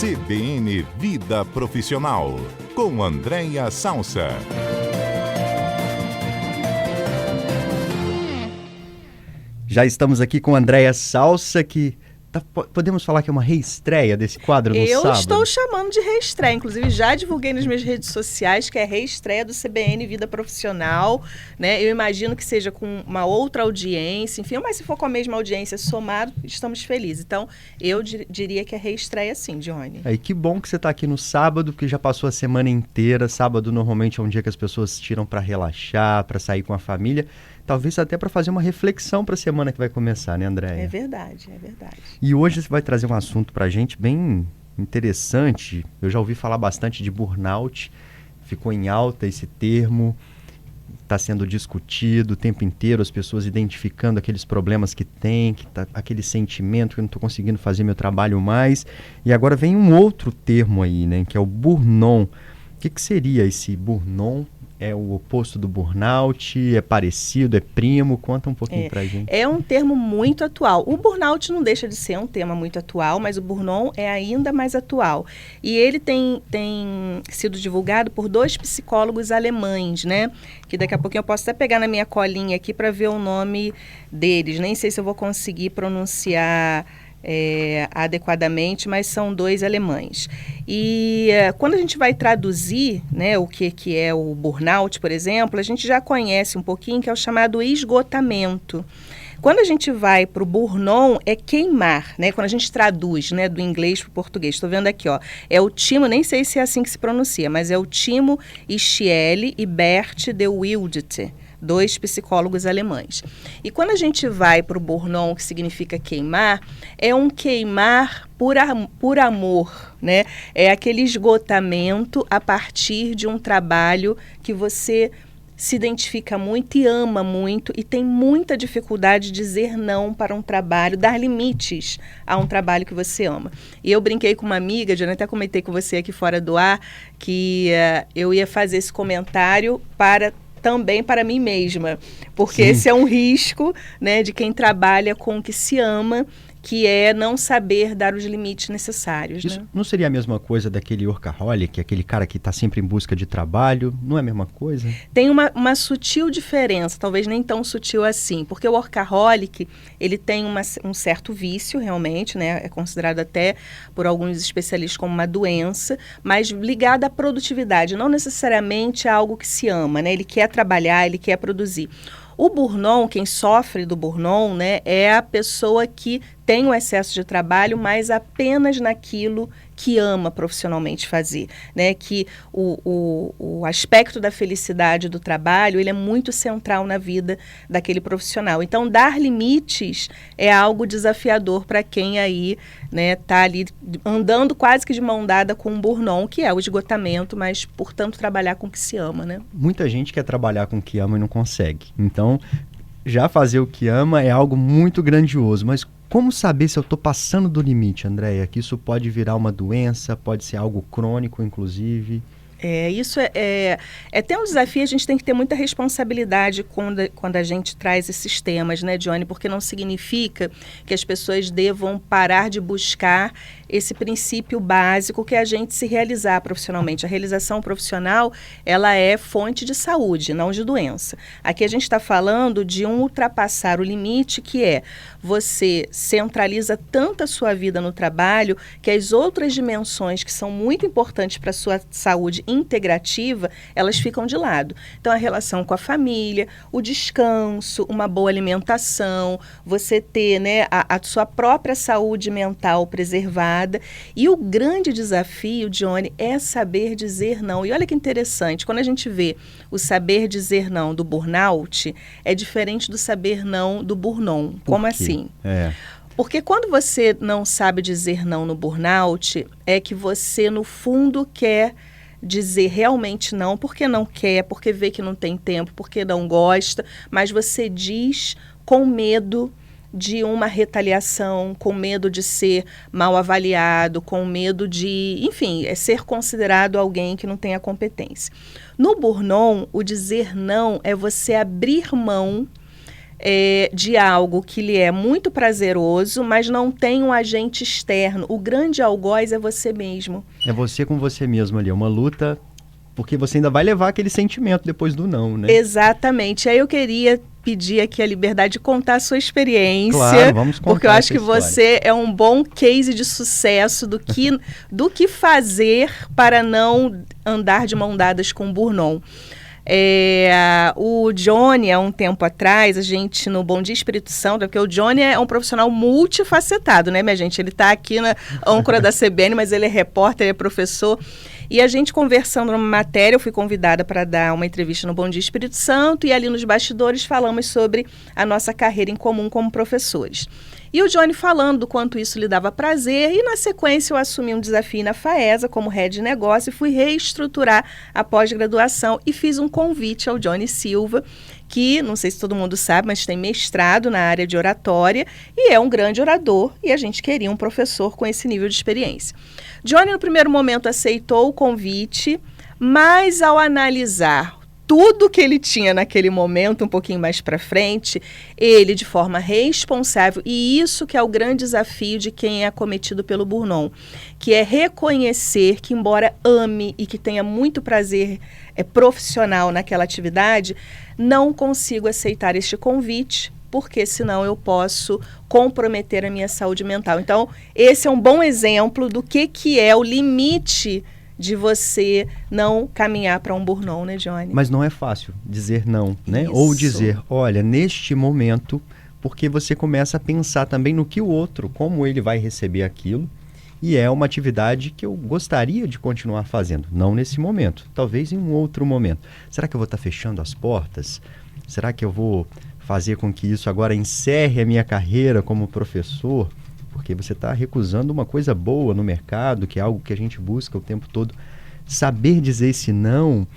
CBN Vida Profissional, com Andréia Salsa. Já estamos aqui com a Andréia Salsa, que podemos falar que é uma reestreia desse quadro no sábado? Eu estou chamando de reestreia, inclusive já divulguei nas minhas redes sociais que é reestreia do CBN Vida Profissional, né? Eu imagino que seja com uma outra audiência, enfim, mas se for com a mesma audiência somado, estamos felizes. Então, eu diria que é reestreia sim, Johnny. E que bom que você está aqui no sábado, porque já passou a semana inteira. Sábado normalmente é um dia que as pessoas tiram para relaxar, para sair com a família. Talvez até para fazer uma reflexão para a semana que vai começar, né, Andréia? É verdade, é verdade. E hoje você vai trazer um assunto para a gente bem interessante. Eu já ouvi falar bastante de burnout, ficou em alta esse termo, está sendo discutido o tempo inteiro, as pessoas identificando aqueles problemas que tem, aquele sentimento que eu não estou conseguindo fazer meu trabalho mais. E agora vem um outro termo aí, né, que é o burnout. O que seria esse burnout? É o oposto do burnout? É parecido? É primo? Conta um pouquinho pra gente. É um termo muito atual. O burnout não deixa de ser um tema muito atual, mas o burnout é ainda mais atual. E ele tem sido divulgado por 2 psicólogos alemães, né? Que daqui a pouquinho eu posso até pegar na minha colinha aqui para ver o nome deles. Nem sei se eu vou conseguir pronunciar adequadamente, mas são 2 alemães. E quando a gente vai traduzir, né, o que é o burnout, por exemplo, a gente já conhece um pouquinho, que é o chamado esgotamento. Quando a gente vai para o burnout, é queimar, né? Quando a gente traduz, né, do inglês para o português. Estou vendo aqui, ó, é o Timo, nem sei se é assim que se pronuncia, mas é o Timo Schiele e Bert de Wilde, 2 psicólogos alemães. E quando a gente vai para o burnout, que significa queimar, é um queimar por amor, né? É aquele esgotamento a partir de um trabalho que você se identifica muito e ama muito e tem muita dificuldade de dizer não para um trabalho, dar limites a um trabalho que você ama. E eu brinquei com uma amiga, já até comentei com você aqui fora do ar, que eu ia fazer esse comentário também para mim mesma, porque esse é um risco, né, de quem trabalha com o que se ama, que é não saber dar os limites necessários. Isso, né? Não seria a mesma coisa daquele workaholic, aquele cara que está sempre em busca de trabalho? Não é a mesma coisa? Tem uma sutil diferença, talvez nem tão sutil assim, porque o workaholic, ele tem um certo vício, realmente, né? É considerado até por alguns especialistas como uma doença, mas ligado à produtividade, não necessariamente a algo que se ama, né? Ele quer trabalhar, ele quer produzir. O burnout, quem sofre do burnout, né, é a pessoa que tem o excesso de trabalho, mas apenas naquilo que ama profissionalmente fazer, né? Que o aspecto da felicidade do trabalho, ele é muito central na vida daquele profissional. Então, dar limites é algo desafiador para quem aí, né, tá ali andando quase que de mão dada com o burnout, que é o esgotamento, mas, portanto, trabalhar com o que se ama, né? Muita gente quer trabalhar com o que ama e não consegue. Então, já fazer o que ama é algo muito grandioso, mas como saber se eu estou passando do limite, Andréia? Que isso pode virar uma doença, pode ser algo crônico, inclusive. Isso é até um desafio, a gente tem que ter muita responsabilidade quando a gente traz esses temas, né, Johnny? Porque não significa que as pessoas devam parar de buscar esse princípio básico que é a gente se realizar profissionalmente. A realização profissional, ela é fonte de saúde, não de doença. Aqui a gente está falando de ultrapassar o limite, que é você centraliza tanto a sua vida no trabalho que as outras dimensões que são muito importantes para a sua saúde integrativa, elas ficam de lado. Então, a relação com a família, o descanso, uma boa alimentação, você ter, né, a sua própria saúde mental preservada. E o grande desafio, Johnny, é saber dizer não. E olha que interessante, quando a gente vê o saber dizer não do burnout, é diferente do saber não do burnout. Como assim? Porque quando você não sabe dizer não no burnout, é que você, no fundo, quer dizer realmente não, porque não quer, porque vê que não tem tempo, porque não gosta, mas você diz com medo de uma retaliação, com medo de ser mal avaliado, com medo de, enfim, ser considerado alguém que não tem a competência. No burnout, o dizer não é você abrir mão de algo que lhe é muito prazeroso, mas não tem um agente externo. O grande algoz é você mesmo. É você com você mesmo ali, é uma luta, porque você ainda vai levar aquele sentimento depois do não, né? Exatamente. Aí eu queria pedir aqui a liberdade de contar a sua experiência. Claro, vamos contar. Porque eu acho que história. você é um bom case de sucesso do que fazer para não andar de mão dadas com o burnout. O Johnny, há um tempo atrás, a gente no Bom Dia Espírito Santo, porque o Johnny é um profissional multifacetado, né, minha gente? Ele está aqui na âncora da CBN, mas ele é repórter, ele é professor. E a gente conversando numa matéria, eu fui convidada para dar uma entrevista no Bom Dia Espírito Santo, e ali nos bastidores falamos sobre a nossa carreira em comum como professores. E o Johnny falando do quanto isso lhe dava prazer, e na sequência eu assumi um desafio na FAESA como head de negócio e fui reestruturar a pós-graduação e fiz um convite ao Johnny Silva, que, não sei se todo mundo sabe, mas tem mestrado na área de oratória e é um grande orador, e a gente queria um professor com esse nível de experiência. Johnny, no primeiro momento, aceitou o convite, mas ao analisar tudo que ele tinha naquele momento, um pouquinho mais para frente, ele, de forma responsável, e isso que é o grande desafio de quem é acometido pelo burnout, que é reconhecer que, embora ame e que tenha muito prazer profissional naquela atividade, não consigo aceitar este convite, porque senão eu posso comprometer a minha saúde mental. Então, esse é um bom exemplo do que é o limite de você não caminhar para um burnout, né, Johnny? Mas não é fácil dizer não, né? Isso. Ou dizer, olha, neste momento, porque você começa a pensar também no que o outro, como ele vai receber aquilo, e é uma atividade que eu gostaria de continuar fazendo, não nesse momento, talvez em um outro momento. Será que eu vou estar fechando as portas? Será que eu vou fazer com que isso agora encerre a minha carreira como professor? Porque você está recusando uma coisa boa no mercado, que é algo que a gente busca o tempo todo. Saber dizer esse não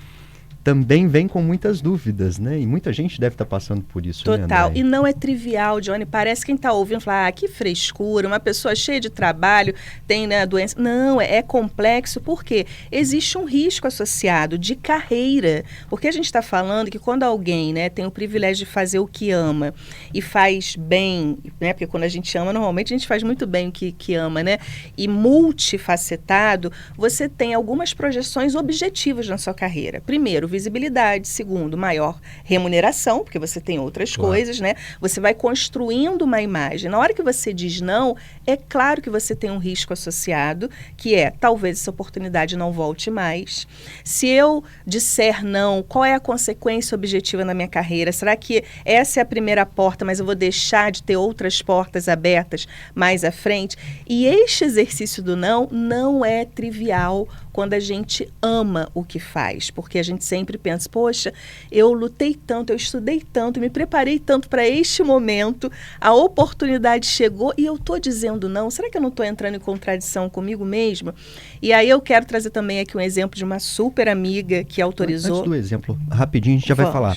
também vem com muitas dúvidas, né? E muita gente deve estar passando por isso, Total. Né, André? E não é trivial, Johnny. Parece quem está ouvindo falar, que frescura, uma pessoa cheia de trabalho, tem, né, doença. Não, é complexo, porque existe um risco associado de carreira. Porque a gente está falando que quando alguém, né, tem o privilégio de fazer o que ama e faz bem, né? Porque quando a gente ama, normalmente a gente faz muito bem o que ama, né? E multifacetado, você tem algumas projeções objetivas na sua carreira. Primeiro, visibilidade. Segundo, maior remuneração, porque você tem outras coisas, né? Você vai construindo uma imagem. Na hora que você diz não, é claro que você tem um risco associado, que é, talvez essa oportunidade não volte mais. Se eu disser não, qual é a consequência objetiva na minha carreira? Será que essa é a primeira porta, mas eu vou deixar de ter outras portas abertas mais à frente? E este exercício do não é trivial quando a gente ama o que faz, porque a gente sempre pensa, poxa, eu lutei tanto, eu estudei tanto, me preparei tanto para este momento, a oportunidade chegou e eu estou dizendo não, será que eu não estou entrando em contradição comigo mesma? E aí eu quero trazer também aqui um exemplo de uma super amiga que autorizou. Antes do exemplo, rapidinho, a gente já vai falar.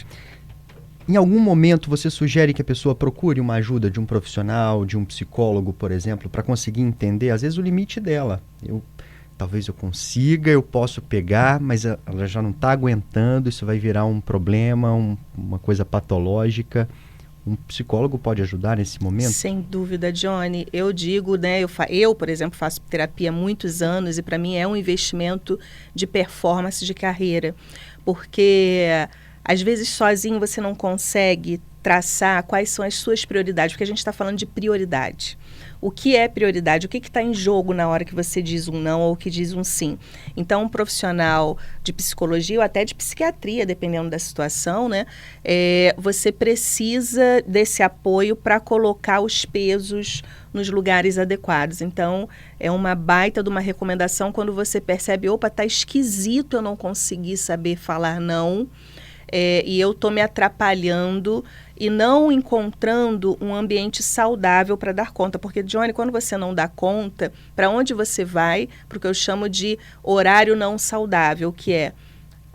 Em algum momento você sugere que a pessoa procure uma ajuda de um profissional, de um psicólogo, por exemplo, para conseguir entender, às vezes, o limite dela. Talvez eu consiga, eu posso pegar, mas ela já não está aguentando, isso vai virar um problema, uma coisa patológica. Um psicólogo pode ajudar nesse momento? Sem dúvida, Johnny. Eu digo, né, eu, por exemplo, faço terapia há muitos anos e para mim é um investimento de performance de carreira, porque às vezes sozinho você não consegue traçar quais são as suas prioridades, porque a gente está falando de prioridade. O que é prioridade? O que está em jogo na hora que você diz um não ou que diz um sim? Então, um profissional de psicologia ou até de psiquiatria, dependendo da situação, né, você precisa desse apoio para colocar os pesos nos lugares adequados. Então, é uma baita de uma recomendação quando você percebe, opa, tá esquisito eu não conseguir saber falar não, e eu estou me atrapalhando e não encontrando um ambiente saudável para dar conta. Porque, Johnny, quando você não dá conta, para onde você vai? Porque eu chamo de horário não saudável, que é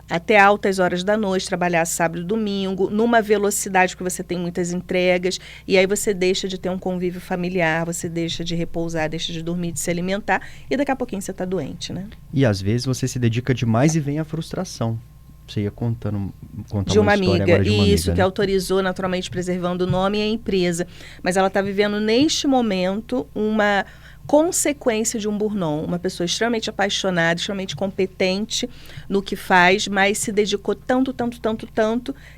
até altas horas da noite, trabalhar sábado e domingo, numa velocidade que você tem muitas entregas, e aí você deixa de ter um convívio familiar, você deixa de repousar, deixa de dormir, de se alimentar, e daqui a pouquinho você está doente, né? E às vezes você se dedica demais e vem a frustração. Você ia contar de uma uma história amiga, agora de uma isso, amiga, que né? autorizou, naturalmente preservando o nome e a empresa. Mas ela está vivendo, neste momento, uma consequência de um burnout. Uma pessoa extremamente apaixonada, extremamente competente no que faz, mas se dedicou tanto,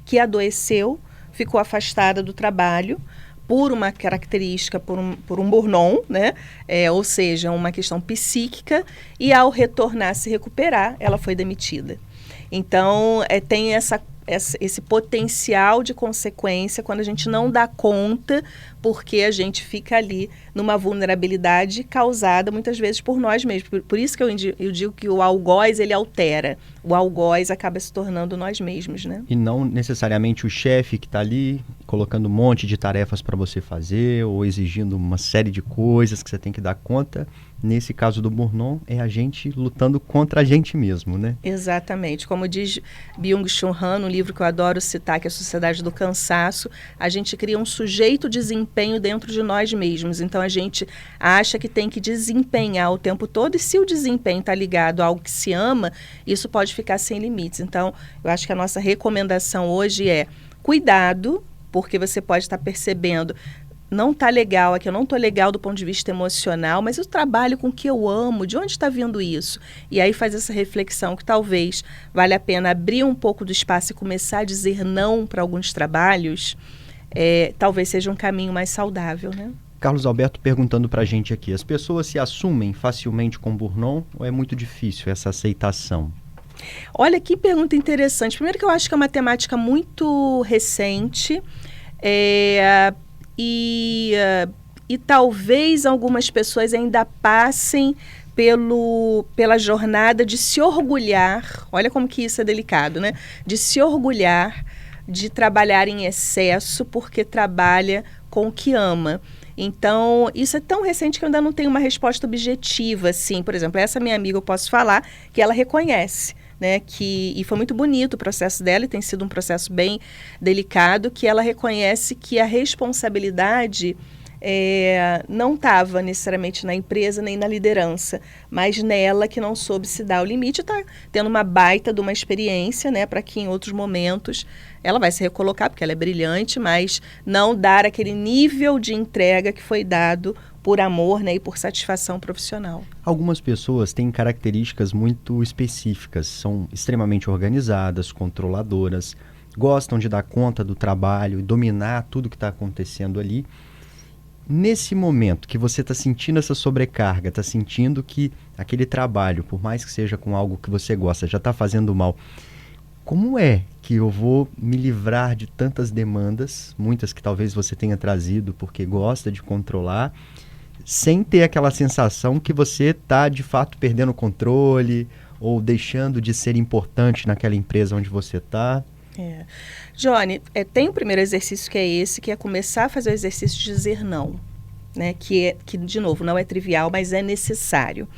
que adoeceu, ficou afastada do trabalho por uma característica, por um burnout, né? Ou seja, uma questão psíquica, e ao retornar, se recuperar, ela foi demitida. Então, tem esse potencial de consequência quando a gente não dá conta, porque a gente fica ali numa vulnerabilidade causada muitas vezes por nós mesmos. Por isso que eu digo que o algoz, ele altera. O algoz acaba se tornando nós mesmos, né? E não necessariamente o chefe que está ali colocando um monte de tarefas para você fazer ou exigindo uma série de coisas que você tem que dar conta. Nesse caso do burnout, é a gente lutando contra a gente mesmo, né? Exatamente. Como diz Byung-Chul Han, no livro que eu adoro citar, que é a Sociedade do Cansaço, a gente cria um sujeito desempenho dentro de nós mesmos. Então, a gente acha que tem que desempenhar o tempo todo, e se o desempenho está ligado a algo que se ama, isso pode ficar sem limites. Então, eu acho que a nossa recomendação hoje é cuidado, porque você pode estar percebendo, não está legal aqui, eu não estou legal do ponto de vista emocional, mas eu trabalho com o que eu amo, de onde está vindo isso? E aí faz essa reflexão que talvez vale a pena abrir um pouco do espaço e começar a dizer não para alguns trabalhos, talvez seja um caminho mais saudável, né? Carlos Alberto perguntando para a gente aqui, as pessoas se assumem facilmente com burnout ou é muito difícil essa aceitação? Olha, que pergunta interessante. Primeiro que eu acho que é uma temática muito recente, e talvez algumas pessoas ainda passem pela jornada de se orgulhar, olha como que isso é delicado, né? De se orgulhar de trabalhar em excesso porque trabalha com o que ama. Então, isso é tão recente que eu ainda não tenho uma resposta objetiva, assim. Por exemplo, essa minha amiga, eu posso falar que ela reconhece, né, e foi muito bonito o processo dela, e tem sido um processo bem delicado, que ela reconhece que a responsabilidade não estava necessariamente na empresa nem na liderança, mas nela, que não soube se dar o limite. Está tendo uma baita de uma experiência, né, para que em outros momentos ela vai se recolocar, porque ela é brilhante, mas não dar aquele nível de entrega que foi dado por amor, né, e por satisfação profissional. Algumas pessoas têm características muito específicas, são extremamente organizadas, controladoras, gostam de dar conta do trabalho e dominar tudo que está acontecendo ali. Nesse momento que você está sentindo essa sobrecarga, está sentindo que aquele trabalho, por mais que seja com algo que você gosta, já está fazendo mal, como é que eu vou me livrar de tantas demandas, muitas que talvez você tenha trazido porque gosta de controlar, sem ter aquela sensação que você está de fato perdendo o controle ou deixando de ser importante naquela empresa onde você está? Johnny, tem o primeiro exercício que é esse, que é começar a fazer o exercício de dizer não, né? Que, de novo, não é trivial, mas é necessário.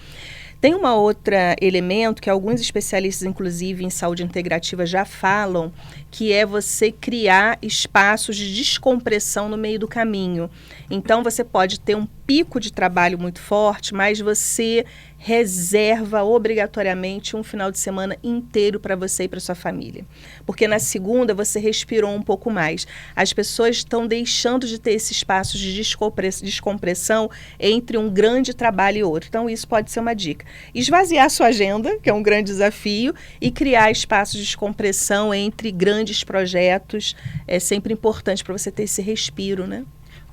Tem uma outra elemento que alguns especialistas, inclusive em saúde integrativa, já falam, que é você criar espaços de descompressão no meio do caminho. Então, você pode ter um pico de trabalho muito forte, mas você reserva obrigatoriamente um final de semana inteiro para você e para sua família. Porque na segunda você respirou um pouco mais. As pessoas estão deixando de ter esse espaço de descompressão entre um grande trabalho e outro. Então isso pode ser uma dica. Esvaziar a sua agenda, que é um grande desafio, e criar espaços de descompressão entre grandes projetos é sempre importante para você ter esse respiro, né?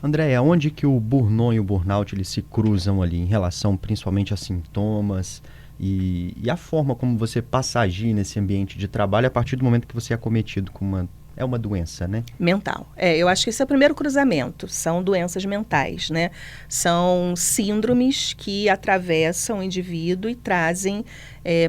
Andréia, onde que o burnout e o burnout eles se cruzam ali em relação principalmente a sintomas e a forma como você passa a agir nesse ambiente de trabalho a partir do momento que você é acometido com uma doença, né? Mental. Eu acho que esse é o primeiro cruzamento. São doenças mentais, né? São síndromes que atravessam o indivíduo e trazem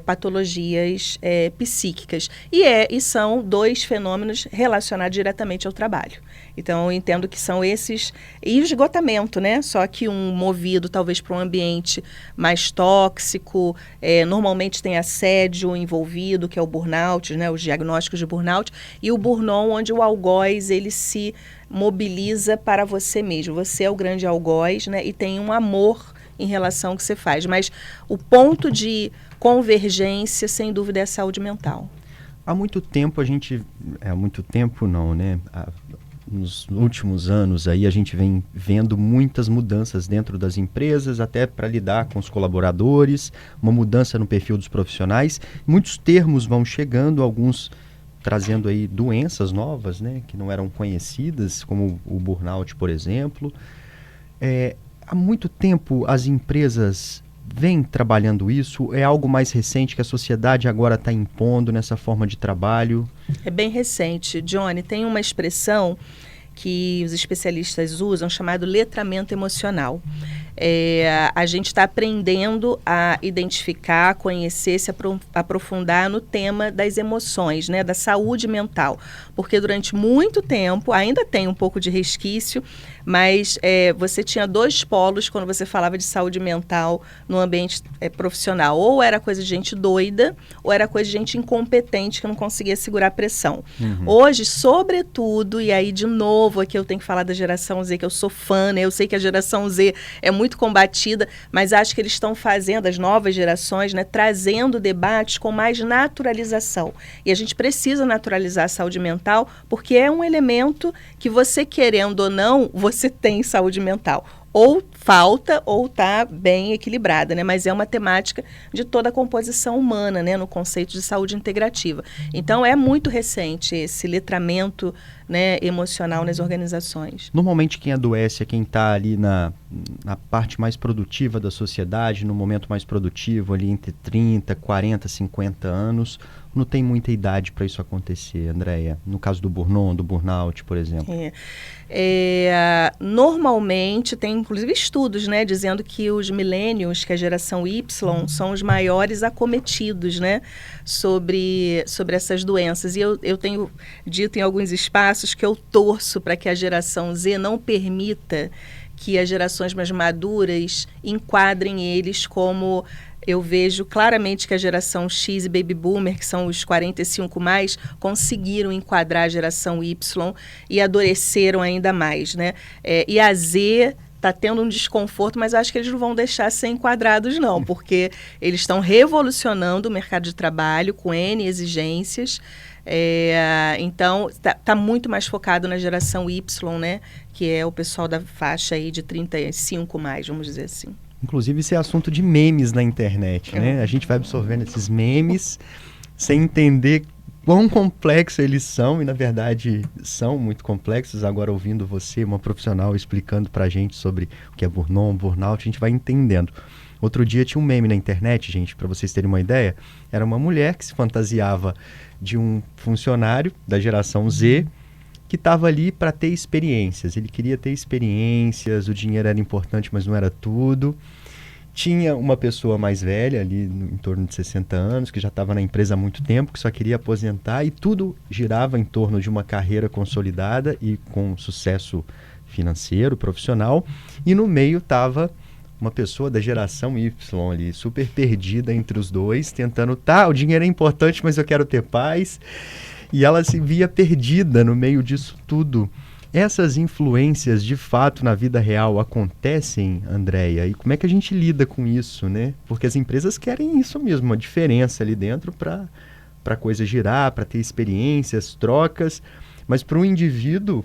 patologias psíquicas. E são dois fenômenos relacionados diretamente ao trabalho. Então, eu entendo que são esses... E o esgotamento, né? Só que um movido, talvez, para um ambiente mais tóxico. Normalmente tem assédio envolvido, que é o burnout, né? Os diagnósticos de burnout. E o burnout, onde o algoz, ele se mobiliza para você mesmo. Você é o grande algoz, né? E tem um amor em relação ao que você faz. Mas o ponto de convergência, sem dúvida, é a saúde mental. Há muito tempo há muito tempo não, né? Nos últimos anos aí a gente vem vendo muitas mudanças dentro das empresas, até para lidar com os colaboradores, uma mudança no perfil dos profissionais. Muitos termos vão chegando, alguns trazendo aí doenças novas, né? Que não eram conhecidas, como o burnout, por exemplo. Há muito tempo as empresas vêm trabalhando isso? É algo mais recente que a sociedade agora está impondo nessa forma de trabalho? É bem recente. Johnny, tem uma expressão que os especialistas usam chamado letramento emocional. A gente está aprendendo a identificar, conhecer, se aprofundar no tema das emoções, né, da saúde mental. Porque durante muito tempo, ainda tem um pouco de resquício, mas você tinha dois polos quando você falava de saúde mental no ambiente profissional. Ou era coisa de gente doida, ou era coisa de gente incompetente que não conseguia segurar a pressão. Hoje, sobretudo, e aí de novo aqui eu tenho que falar da geração Z, que eu sou fã, né? Eu sei que a geração Z é muito combatida, mas acho que eles estão fazendo, as novas gerações, né, trazendo debates com mais naturalização. E a gente precisa naturalizar a saúde mental, porque é um elemento que você, querendo ou não, você tem saúde mental. Ou falta ou está bem equilibrada, né? Mas é uma temática de toda a composição humana, né? No conceito de saúde integrativa. Então, é muito recente esse letramento, né, emocional nas organizações. Normalmente quem adoece é quem está ali na parte mais produtiva da sociedade, no momento mais produtivo, ali entre 30, 40, 50 anos. Não tem muita idade para isso acontecer, Andréia? No caso do burnout, por exemplo. Normalmente, tem inclusive estudos, né, dizendo que os millennials, que é a geração Y, são os maiores acometidos, né, sobre essas doenças. E eu tenho dito em alguns espaços que eu torço para que a geração Z não permita que as gerações mais maduras enquadrem eles como... Eu vejo claramente que a geração X e Baby Boomer, que são os 45 mais, conseguiram enquadrar a geração Y e adoreceram ainda mais, né? E a Z está tendo um desconforto, mas acho que eles não vão deixar ser enquadrados, não, porque eles estão revolucionando o mercado de trabalho com N exigências. Então, tá muito mais focado na geração Y, né? Que é o pessoal da faixa aí de 35 mais, vamos dizer assim. Inclusive, isso é assunto de memes na internet, né? A gente vai absorvendo esses memes sem entender quão complexos eles são, e na verdade são muito complexos. Agora, ouvindo você, uma profissional, explicando pra gente sobre o que é burnout, a gente vai entendendo. Outro dia tinha um meme na internet, gente, para vocês terem uma ideia. Era uma mulher que se fantasiava de um funcionário da geração Z, que estava ali para ter experiências. Ele queria ter experiências, o dinheiro era importante, mas não era tudo. Tinha uma pessoa mais velha, ali em torno de 60 anos, que já estava na empresa há muito tempo, que só queria aposentar, e tudo girava em torno de uma carreira consolidada e com sucesso financeiro, profissional. E no meio estava uma pessoa da geração Y ali, super perdida entre os dois, tentando, o dinheiro é importante, mas eu quero ter paz. E ela se via perdida no meio disso tudo. Essas influências, de fato, na vida real acontecem, Andréia? E como é que a gente lida com isso, né? Porque as empresas querem isso mesmo, uma diferença ali dentro para a coisa girar, para ter experiências, trocas. Mas para um indivíduo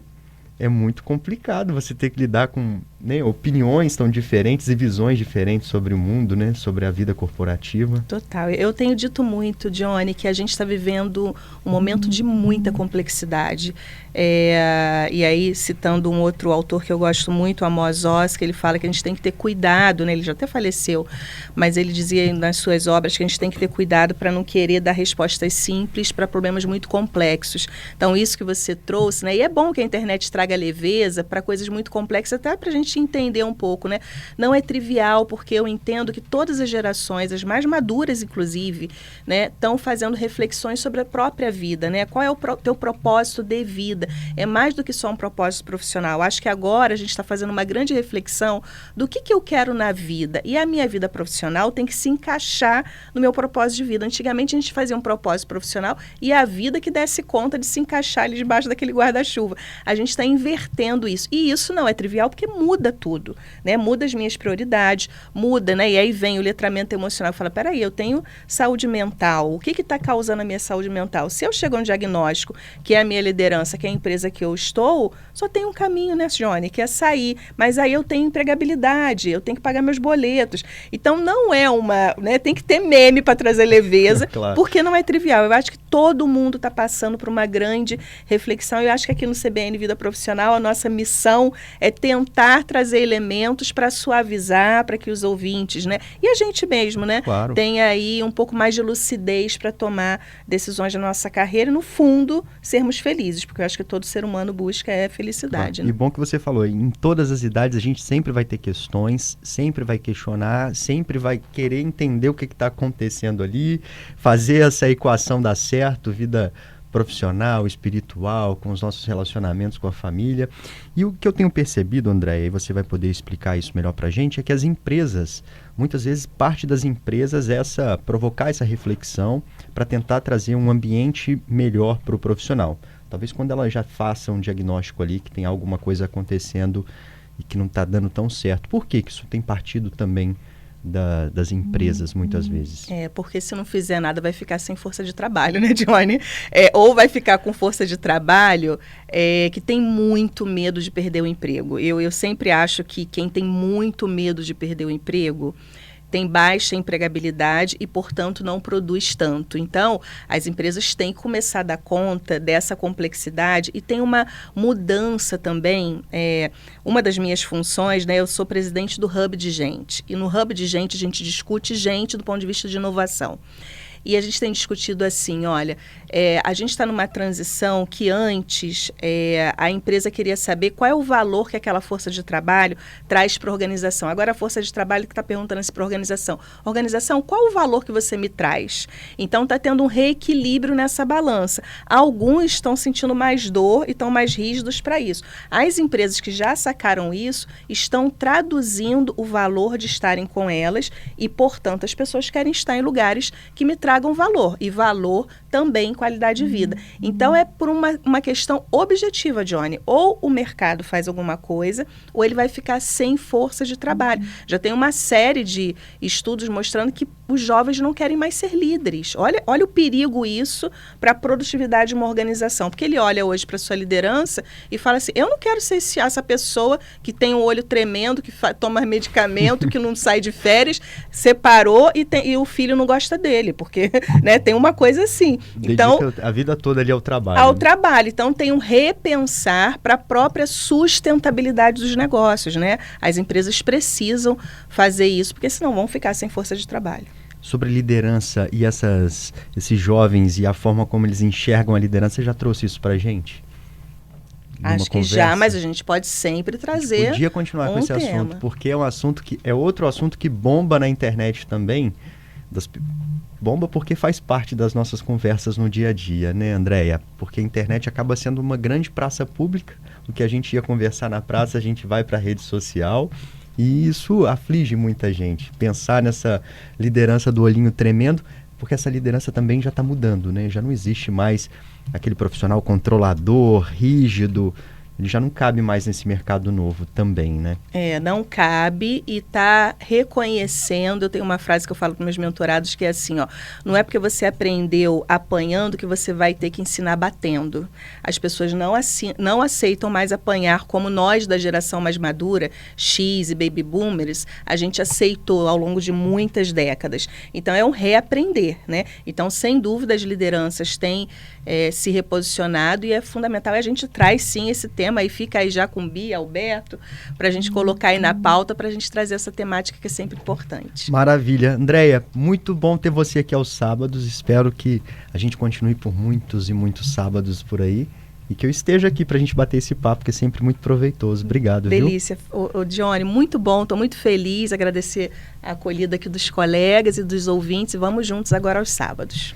é muito complicado você ter que lidar com, né, opiniões tão diferentes e visões diferentes sobre o mundo, né, sobre a vida corporativa. Total. Eu tenho dito muito, Johnny, que a gente está vivendo um momento de muita complexidade. E aí, citando um outro autor que eu gosto muito, Amos Oz, que ele fala que a gente tem que ter cuidado, né? Ele já até faleceu, mas ele dizia nas suas obras que a gente tem que ter cuidado para não querer dar respostas simples para problemas muito complexos. Então, isso que você trouxe, né? E é bom que a internet traga leveza para coisas muito complexas, até para a gente entender um pouco, né? Não é trivial, porque eu entendo que todas as gerações, as mais maduras, inclusive, né, estão fazendo reflexões sobre a própria vida, né? Qual é o teu propósito de vida? É mais do que só um propósito profissional. Acho que agora a gente está fazendo uma grande reflexão do que eu quero na vida. E a minha vida profissional tem que se encaixar no meu propósito de vida. Antigamente a gente fazia um propósito profissional e a vida que desse conta de se encaixar ali debaixo daquele guarda-chuva. A gente está invertendo isso. E isso não é trivial porque muda muda tudo, né? Muda as minhas prioridades, muda, né? E aí vem o letramento emocional, fala, peraí, eu tenho saúde mental, o que está causando a minha saúde mental? Se eu chego a um diagnóstico, que é a minha liderança, que é a empresa que eu estou, só tem um caminho, né, Johnny, que é sair, mas aí eu tenho empregabilidade, eu tenho que pagar meus boletos, então não é uma, né, tem que ter meme para trazer leveza, Claro. Porque não é trivial, eu acho que todo mundo está passando por uma grande reflexão, eu acho que aqui no CBN Vida Profissional, a nossa missão é tentar trazer elementos para suavizar, para que os ouvintes, né, e a gente mesmo, né, Claro. tenha aí um pouco mais de lucidez para tomar decisões da nossa carreira e, no fundo, sermos felizes, porque eu acho que todo ser humano busca felicidade. Claro. E bom que você falou, em todas as idades a gente sempre vai ter questões, sempre vai questionar, sempre vai querer entender o que está acontecendo ali, fazer essa equação dar certo, vida profissional, espiritual, com os nossos relacionamentos com a família. E o que eu tenho percebido, André, e você vai poder explicar isso melhor para a gente, é que as empresas, muitas vezes parte das empresas é provocar essa reflexão para tentar trazer um ambiente melhor para o profissional. Talvez quando ela já faça um diagnóstico ali, que tem alguma coisa acontecendo e que não está dando tão certo. Por que isso tem partido também das empresas, muitas vezes? Porque se não fizer nada vai ficar sem força de trabalho, né, Johnny? Ou vai ficar com força de trabalho que tem muito medo de perder o emprego. Eu sempre acho que quem tem muito medo de perder o emprego tem baixa empregabilidade e, portanto, não produz tanto. Então, as empresas têm que começar a dar conta dessa complexidade e tem uma mudança também. Uma das minhas funções, né, eu sou presidente do Hub de Gente. E no Hub de Gente, a gente discute gente do ponto de vista de inovação. E a gente tem discutido assim, olha, a gente está numa transição que antes a empresa queria saber qual é o valor que aquela força de trabalho traz para a organização. Agora a força de trabalho que está perguntando assim para a organização. Organização, qual o valor que você me traz? Então está tendo um reequilíbrio nessa balança. Alguns estão sentindo mais dor e estão mais rígidos para isso. As empresas que já sacaram isso estão traduzindo o valor de estarem com elas e, portanto, as pessoas querem estar em lugares que me tragam valor, e valor também qualidade de vida. Então é por uma questão objetiva, Johnny, ou o mercado faz alguma coisa, ou ele vai ficar sem força de trabalho. Já tem uma série de estudos mostrando que os jovens não querem mais ser líderes. Olha o perigo isso para a produtividade de uma organização, porque ele olha hoje para a sua liderança e fala assim, eu não quero ser essa pessoa que tem o olho tremendo, que toma medicamento, que não sai de férias, separou e o filho não gosta dele, porque né, tem uma coisa assim. Então, a vida toda ali ao trabalho. Ao trabalho. Então, tem um repensar para a própria sustentabilidade dos negócios, né? As empresas precisam fazer isso, porque senão vão ficar sem força de trabalho. Sobre liderança e esses jovens e a forma como eles enxergam a liderança, você já trouxe isso para a gente? Acho que já, mas a gente pode sempre trazer. Podia continuar com esse assunto, porque é um assunto que é outro assunto que bomba na internet também. Bomba porque faz parte das nossas conversas no dia a dia, né, Andréia? Porque a internet acaba sendo uma grande praça pública. O que a gente ia conversar na praça, a gente vai para a rede social. E isso aflige muita gente. Pensar nessa liderança do olhinho tremendo, porque essa liderança também já está mudando, né? Já não existe mais aquele profissional controlador, rígido. Ele já não cabe mais nesse mercado novo também, né? Não cabe e está reconhecendo. Eu tenho uma frase que eu falo para meus mentorados que é assim, ó, não é porque você aprendeu apanhando que você vai ter que ensinar batendo. As pessoas não aceitam mais apanhar como nós da geração mais madura, X e Baby Boomers, a gente aceitou ao longo de muitas décadas. Então é um reaprender, né? Então, sem dúvida, as lideranças têm se reposicionado e é fundamental. E a gente traz sim esse tema e fica aí já com Bia, Alberto, para a gente colocar aí na pauta, para a gente trazer essa temática que é sempre importante. Maravilha. Andréia, muito bom ter você aqui aos sábados. Espero que a gente continue por muitos e muitos sábados por aí e que eu esteja aqui para a gente bater esse papo, que é sempre muito proveitoso. Obrigado, Delícia. Viu? Johnny, muito bom, estou muito feliz, agradecer a acolhida aqui dos colegas e dos ouvintes e vamos juntos agora aos sábados.